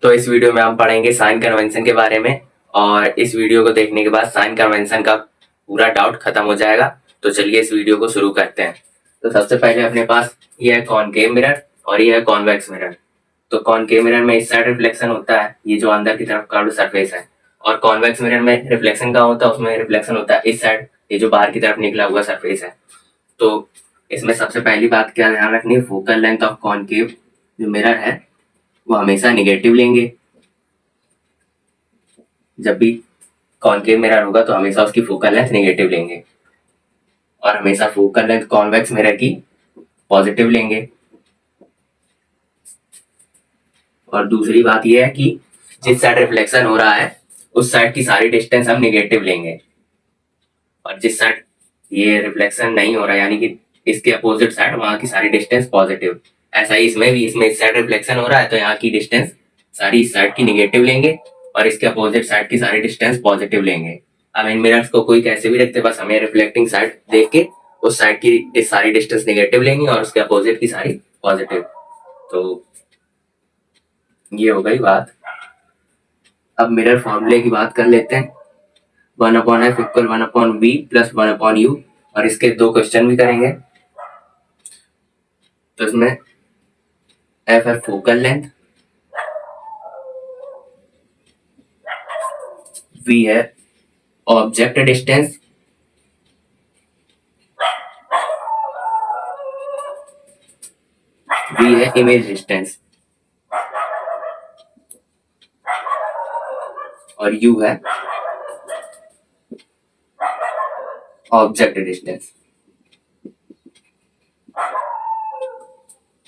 तो इस वीडियो में हम पढ़ेंगे साइन कन्वेंशन के बारे में। और इस वीडियो को देखने के बाद साइन कन्वेंशन का पूरा डाउट खत्म हो जाएगा। तो चलिए इस वीडियो को शुरू करते हैं। तो सबसे पहले अपने पास ये है कॉनकेव मिरर और ये है कॉन्वेक्स मिरर। तो कॉनकेव मिरर में इस साइड रिफ्लेक्शन होता है, ये जो अंदर की तरफ कर्व्ड सरफेस है। और कॉन्वेक्स मिरर में रिफ्लेक्शन कहाँ होता है, उसमें रिफ्लेक्शन होता है इस साइड, ये जो बाहर की तरफ निकला हुआ सरफेस है। तो इसमें सबसे पहली बात क्या ध्यान रखनी है, फोकल लेंथ ऑफ कॉनकेव जो मिरर है वो हमेशा निगेटिव लेंगे। जब भी कॉनकेव मिरर होगा तो हमेशा उसकी फोकल लेंथ नेगेटिव लेंगे और हमेशा फोकल लेंथ कॉन्वेक्स मिरर की पॉजिटिव लेंगे। और दूसरी बात यह है कि जिस साइड रिफ्लेक्शन हो रहा है उस साइड की सारी डिस्टेंस हम नेगेटिव लेंगे, और जिस साइड ये रिफ्लेक्शन नहीं हो रहा है यानी कि इसके अपोजिट साइड, वहां की सारी डिस्टेंस पॉजिटिव। ऐसा ही इसमें भी, इसमें इस साइड रिफ्लेक्शन हो रहा है तो यहाँ की डिस्टेंस सारी इस साइड की नेगेटिव लेंगे और इसके अपोजिट साइड की सारी डिस्टेंस पॉजिटिव लेंगे। अब इन मिरर्स को कोई कैसे भी रखते, बस हमें रिफ्लेक्टिंग साइड देख के उस साइड की सारी डिस्टेंस नेगेटिव लेंगे और उसके अपोजिट की सारी पॉजिटिव। तो ये हो गई बात। अब मिरर फॉर्मूले की बात कर लेते हैं। 1/f equal 1/v plus 1/u, और इसके दो क्वेश्चन भी करेंगे। तो इसमें एफ है फोकल लेंथ, वी है ऑब्जेक्ट डिस्टेंस, वी है इमेज डिस्टेंस, और यू है ऑब्जेक्ट डिस्टेंस।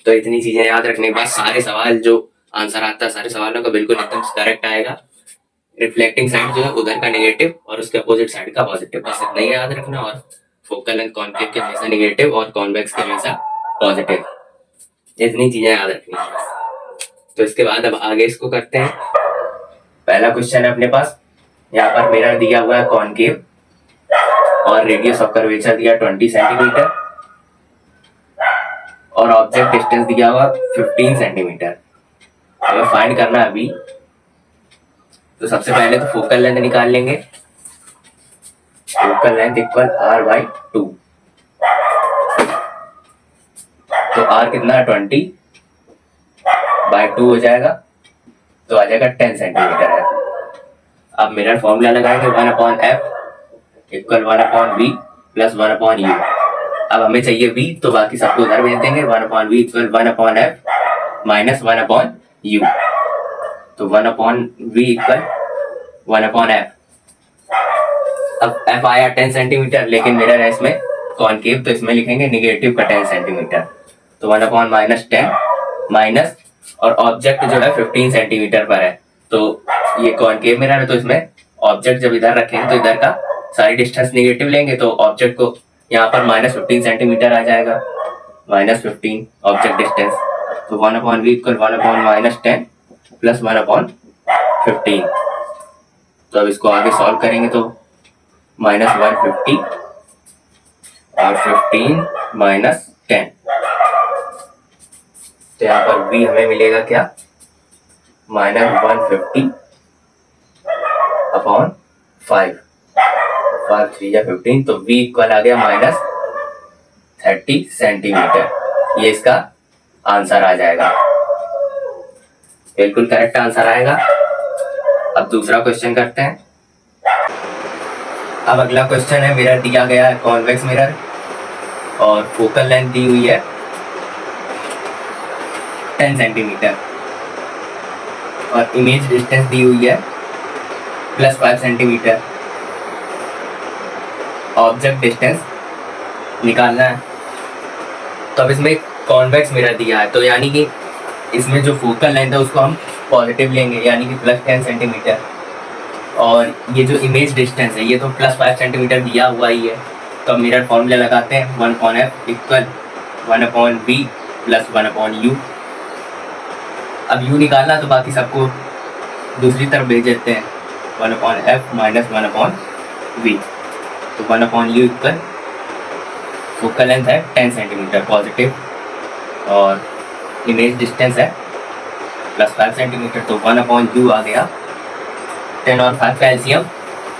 तो इतनी चीजें याद रखने के बाद सारे सवाल जो आंसर आता है सारे सवालों का बिल्कुल एकदम करेक्ट आएगा। रिफ्लेक्टिंग साइड जो है उधर का नेगेटिव और उसके अपोजिट साइड का पॉजिटिव, बस इतना ही याद रखना। और फोकल लेंथ कॉनकेव के हमेशा नेगेटिव और कॉन्वेक्स के हमेशा पॉजिटिव, इतनी चीजें याद रखनी है। तो इसके बाद अब आगे इसको करते हैं। पहला क्वेश्चन है अपने पास, यहाँ पर मिरर दिया हुआ है कॉनकेव और रेडियस ऑफ कर्वेचर दिया 20 सेंटीमीटर और ऑब्जेक्ट डिस्टेंस दिया हुआ 15 सेंटीमीटर। हमें फाइंड करना है अभी। तो सबसे पहले तो फोकल लेंथ निकाल लेंगे। Focal length equal r/2। तो r कितना है 20/2 हो जाएगा, तो आ जाएगा 10 सेंटीमीटर है। अब मिरर फॉर्मूला लगाएंगे 1/f equal 1/v plus 1/u। अब हमें चाहिए v, तो बाकी सबको उधर भेज देंगे। 1/v equal 1/f minus 1/u। तो 1/v इक्वल 1/f। अब f आया 10 सेंटीमीटर, लेकिन मिरर है इसमें कॉनकेव तो इसमें लिखेंगे निगेटिव का 10 सेंटीमीटर। तो 1/-10 माइनस, और ऑब्जेक्ट जो है 15 सेंटीमीटर पर है। तो ये कॉनकेव मिरर है तो इसमें ऑब्जेक्ट जब इधर रखेंगे तो इधर का सारी डिस्टेंस नेगेटिव लेंगे, तो ऑब्जेक्ट को यहाँ पर -15 सेंटीमीटर आ जाएगा। -15 ऑब्जेक्ट डिस्टेंस। तो 1/v इक्वल 1/-10 प्लस 1/15। तो अब इसको आगे सॉल्व करेंगे तो -150 और 15 -10। तो यहाँ पर v हमें मिलेगा क्या, -150/5। 5 3 या 15, तो v इक्वल आ गया -30 सेंटीमीटर। ये इसका आंसर आ जाएगा, बिल्कुल करेक्ट आंसर आएगा। अब दूसरा क्वेश्चन करते हैं। अब अगला क्वेश्चन है, मिरर दिया गया है कॉन्वेक्स मिरर और फोकल लेंथ दी हुई है 10 सेंटीमीटर और इमेज डिस्टेंस दी हुई है +5 सेंटीमीटर। ऑब्जेक्ट डिस्टेंस निकालना है। तो अब इसमें कॉन्वेक्स मिरर दिया है, तो यानी कि इसमें जो फोकल लेंथ है उसको हम पॉजिटिव लेंगे यानी कि +10 सेंटीमीटर। और ये जो इमेज डिस्टेंस है ये तो +5 सेंटीमीटर दिया हुआ ही है। तो अब मिरर फॉर्मूला लगाते हैं 1/f equal 1/v plus 1/u। अब u निकालना तो बाकी सबको दूसरी तरफ भेज देते हैं। 1/f minus 1/v। तो 1/u इक्वल फोकल लेंथ है 10 सेंटीमीटर पॉजिटिव और इमेज डिस्टेंस है प्लस 5 सेंटीमीटर, तो 1/u आ गया 10 और 5 का एलसीएम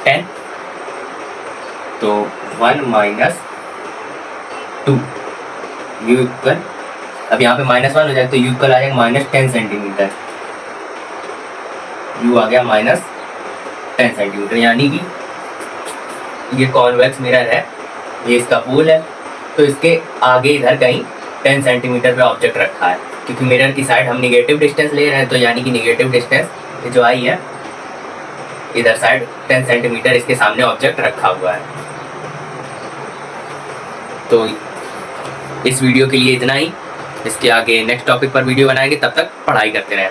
10, तो 1 माइनस 2 यू इक्वल, अब यहाँ पे -1 हो जाए तो यू इक्वल आ जाएगा -10 सेंटीमीटर, यू आ गया -10 सेंटीमीटर, यानी कि ये कॉन्वेक्स मिरर है, ये इसका पोल है, तो इसके आगे इधर कहीं 10 सेंटीमीटर पे ऑब्जेक्ट रखा है, क्योंकि मिरर की साइड हम निगेटिव डिस्टेंस ले रहे हैं, तो यानी कि निगेटिव डिस्टेंस जो आई है इधर साइड 10 सेंटीमीटर इसके सामने ऑब्जेक्ट रखा हुआ है। तो इस वीडियो के लिए इतना ही, इसके आगे नेक्स्ट टॉपिक पर वीडियो बनाएंगे, तब तक पढ़ाई करते रहें।